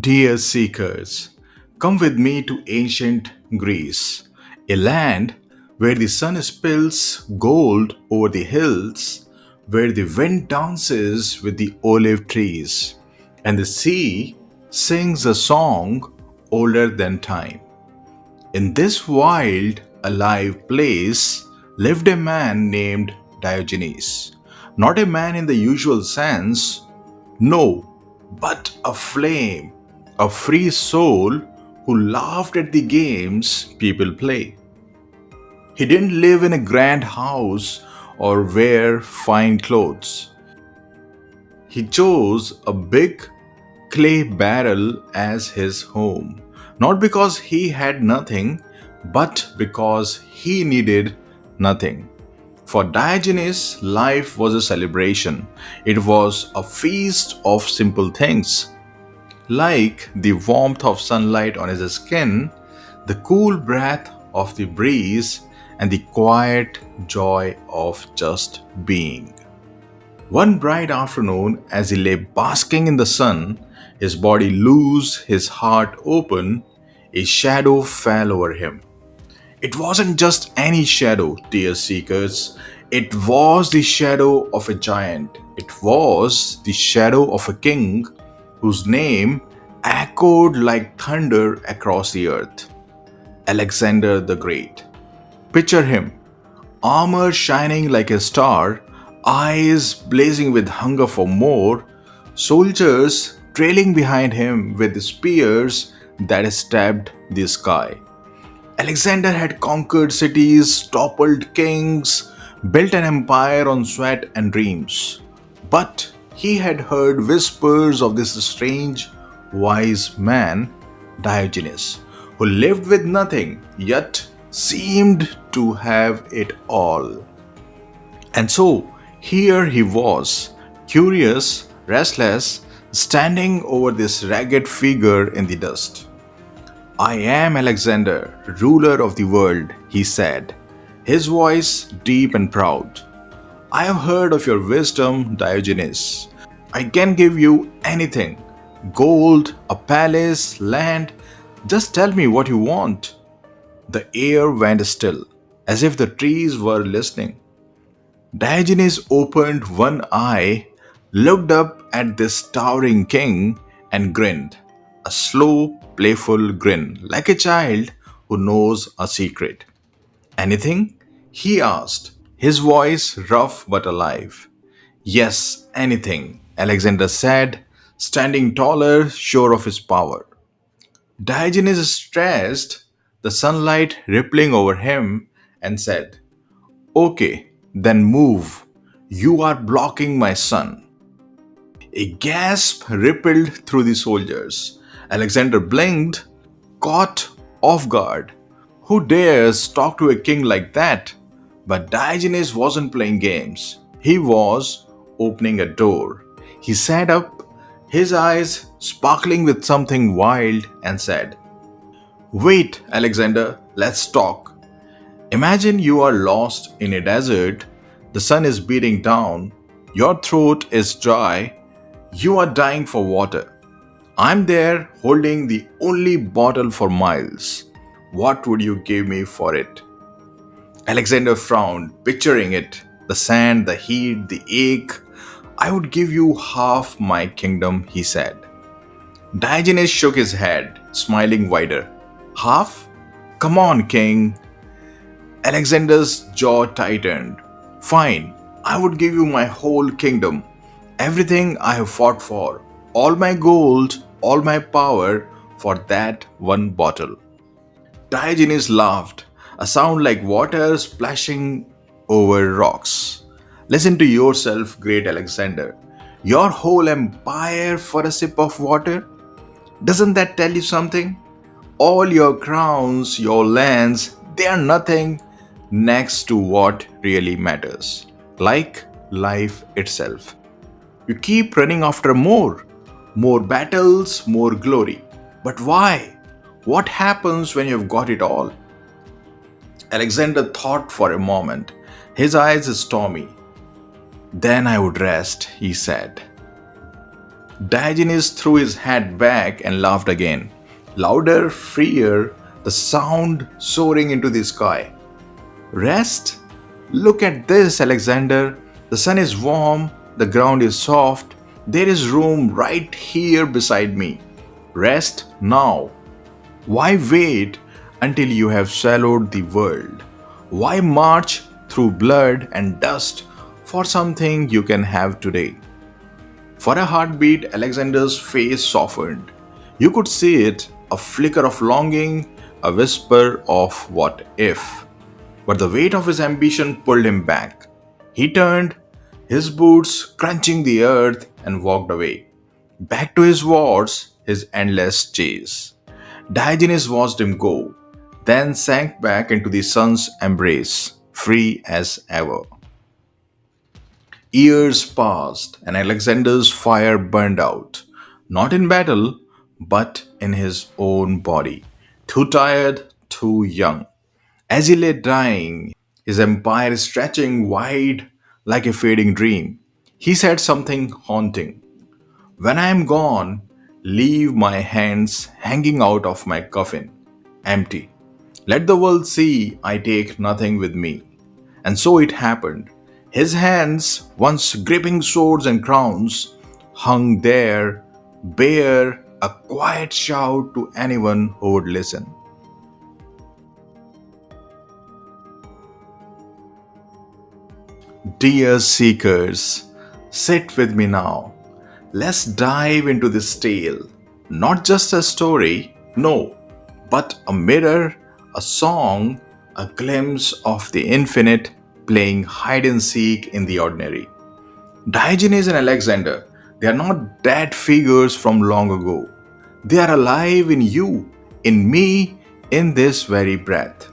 Dear seekers, come with me to ancient Greece, a land where the sun spills gold over the hills, where the wind dances with the olive trees, and the sea sings a song older than time. In this wild, alive place lived a man named Diogenes. Not a man in the usual sense, no, but a flame, a free soul who laughed at the games people play. He didn't live in a grand house or wear fine clothes. He chose a big clay barrel as his home, not because he had nothing, but because he needed nothing. For Diogenes, life was a celebration. It was a feast of simple things, like the warmth of sunlight on his skin, the cool breath of the breeze, and the quiet joy of just being. One bright afternoon, as he lay basking in the sun, his body loose, his heart open, a shadow fell over him. It wasn't just any shadow, dear seekers. It was the shadow of a giant. It was the shadow of a king whose name echoed like thunder across the earth: Alexander the Great. Picture him, armor shining like a star, eyes blazing with hunger for more, soldiers trailing behind him with spears that stabbed the sky. Alexander had conquered cities, toppled kings, built an empire on sweat and dreams. But he had heard whispers of this strange, wise man, Diogenes, who lived with nothing yet seemed to have it all. And so here he was, curious, restless, standing over this ragged figure in the dust. I am Alexander, ruler of the world, he said, his voice deep and proud. I have heard of your wisdom, Diogenes. I can give you anything: gold, a palace, land. Just tell me what you want. The air went still, as if the trees were listening. Diogenes opened one eye, looked up at this towering king, and grinned. A slow, playful grin, like a child who knows a secret. Anything? He asked, his voice rough but alive. Yes, anything, Alexander said, standing taller, sure of his power. Diogenes stressed, the sunlight rippling over him, and said, Okay, then move. You are blocking my sun. A gasp rippled through the soldiers. Alexander blinked, caught off guard. Who dares talk to a king like that? But Diogenes wasn't playing games. He was opening a door. He sat up, his eyes sparkling with something wild, and said, Wait, Alexander, let's talk. Imagine you are lost in a desert, the sun is beating down, your throat is dry, you are dying for water. I'm there holding the only bottle for miles. What would you give me for it? Alexander frowned, picturing it: the sand, the heat, the ache. I would give you half my kingdom, he said. Diogenes shook his head, smiling wider. Half? Come on, king. Alexander's jaw tightened. Fine, I would give you my whole kingdom, everything I have fought for, all my gold, all my power for that one bottle. Diogenes laughed, a sound like water splashing over rocks. Listen to yourself, great Alexander. Your whole empire for a sip of water? Doesn't that tell you something? All your crowns, your lands, they are nothing next to what really matters, like life itself. You keep running after more battles, more glory. But why? What happens when you've got it all? Alexander thought for a moment, his eyes stormy. Then I would rest, he said. Diogenes threw his hat back and laughed again. Louder, freer, the sound soaring into the sky. Rest? Look at this, Alexander. The sun is warm, the ground is soft, there is room right here beside me. Rest now. Why wait until you have swallowed the world? Why march through blood and dust for something you can have today? For a heartbeat, Alexander's face softened. You could see it, a flicker of longing, a whisper of what if. But the weight of his ambition pulled him back. He turned, his boots crunching the earth, and walked away. Back to his wars, his endless chase. Diogenes watched him go, then sank back into the sun's embrace, free as ever. Years passed, and Alexander's fire burned out, not in battle, but in his own body. Too tired, too young. As he lay dying, his empire stretching wide like a fading dream, he said something haunting. When I am gone, leave my hands hanging out of my coffin, empty. Let the world see I take nothing with me. And so it happened. His hands, once gripping swords and crowns, hung there, bare, a quiet shout to anyone who would listen. Dear seekers, sit with me now. Let's dive into this tale. Not just a story, no, but a mirror, a song, a glimpse of the infinite playing hide and seek in the ordinary. Diogenes and Alexander, they are not dead figures from long ago. They are alive in you, in me, in this very breath.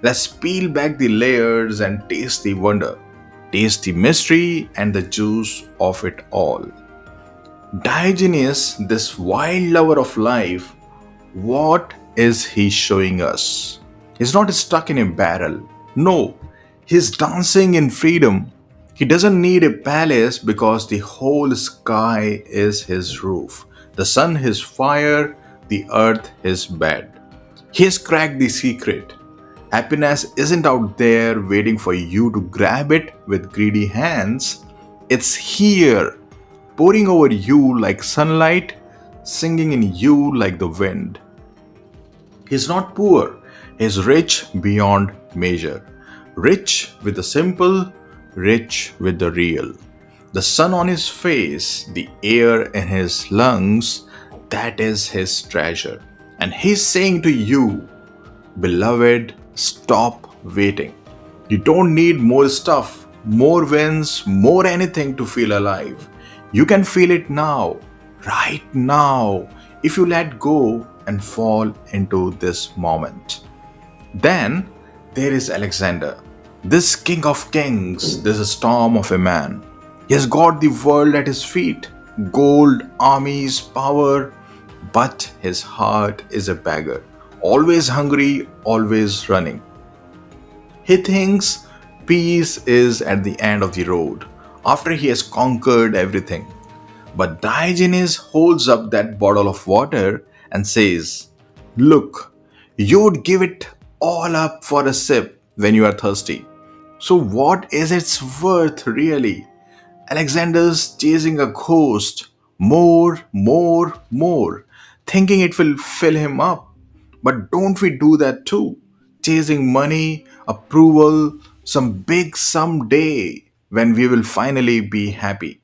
Let's peel back the layers and taste the wonder, taste the mystery and the juice of it all. Diogenes, this wild lover of life, what is he showing us? He's not stuck in a barrel. No, he's dancing in freedom. He doesn't need a palace because the whole sky is his roof, the sun his fire, the earth his bed. He has cracked the secret. Happiness isn't out there waiting for you to grab it with greedy hands. It's here, pouring over you like sunlight, singing in you like the wind. He's not poor, he's rich beyond measure. Rich with the simple, rich with the real. The sun on his face, the air in his lungs, that is his treasure. And he's saying to you, beloved, stop waiting. You don't need more stuff, more wins, more anything to feel alive. You can feel it now, right now, if you let go and fall into this moment. Then there is Alexander, this king of kings, this storm of a man. He has got the world at his feet, gold, armies, power, but his heart is a beggar, always hungry, always running. He thinks peace is at the end of the road, after he has conquered everything. But Diogenes holds up that bottle of water and says, look, you would give it all up for a sip when you are thirsty. So, what is its worth really? Alexander's chasing a ghost, more, more, more, thinking it will fill him up. But don't we do that too? Chasing money, approval, some big someday when we will finally be happy.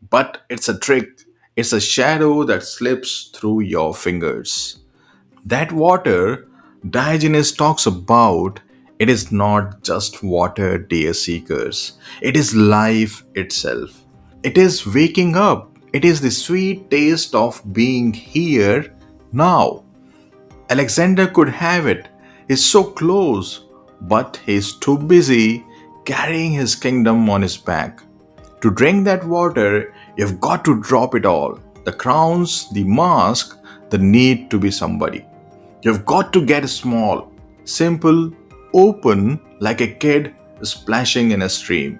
But it's a trick, it's a shadow that slips through your fingers. That water Diogenes talks about, it is not just water, dear seekers. It is life itself. It is waking up. It is the sweet taste of being here now. Alexander could have it. He's so close, but he's too busy carrying his kingdom on his back. To drink that water, you've got to drop it all, the crowns, the mask, the need to be somebody. You've got to get small, simple, open like a kid splashing in a stream.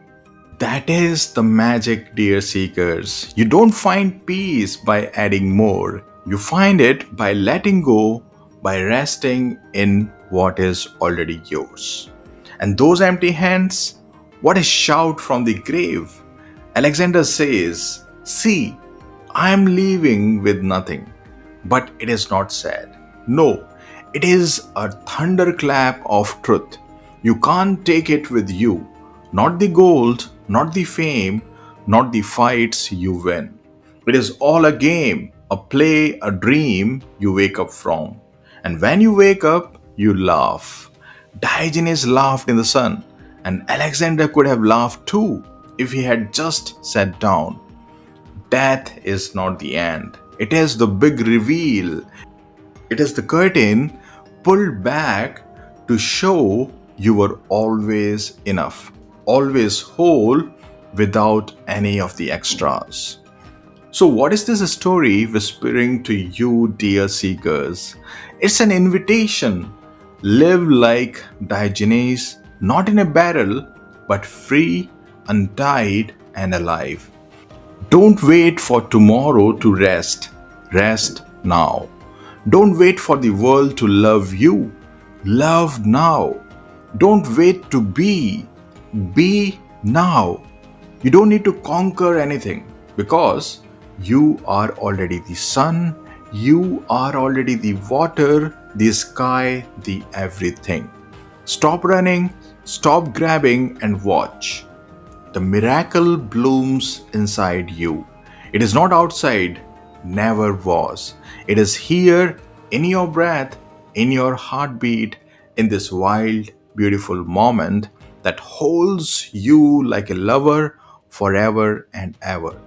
That is the magic, dear seekers. You don't find peace by adding more. You find it by letting go, by resting in what is already yours. And those empty hands, what a shout from the grave. Alexander says, "See, I am leaving with nothing." But it is not sad. No, it is a thunderclap of truth. You can't take it with you. Not the gold, not the fame, not the fights you win. It is all a game, a play, a dream you wake up from. And when you wake up, you laugh. Diogenes laughed in the sun, and Alexander could have laughed too if he had just sat down. Death is not the end. It is the big reveal. It is the curtain pulled back to show you were always enough, always whole without any of the extras. So, what is this story whispering to you, dear seekers? It's an invitation. Live like Diogenes, not in a barrel, but free, untied, and alive. Don't wait for tomorrow to rest. Rest now. Don't wait for the world to love you. Love now. Don't wait to be. Be now. You don't need to conquer anything because you are already the sun, you are already the water, the sky, the everything. Stop running, stop grabbing, and watch. The miracle blooms inside you. It is not outside, never was. It is here in your breath, in your heartbeat, in this wild, beautiful moment that holds you like a lover forever and ever.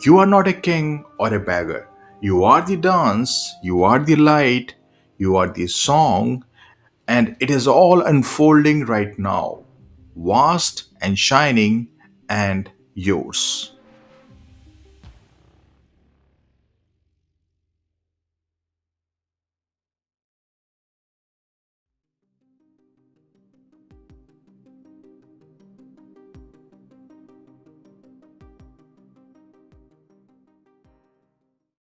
You are not a king or a beggar. You are the dance, you are the light, you are the song, and it is all unfolding right now, vast and shining and yours.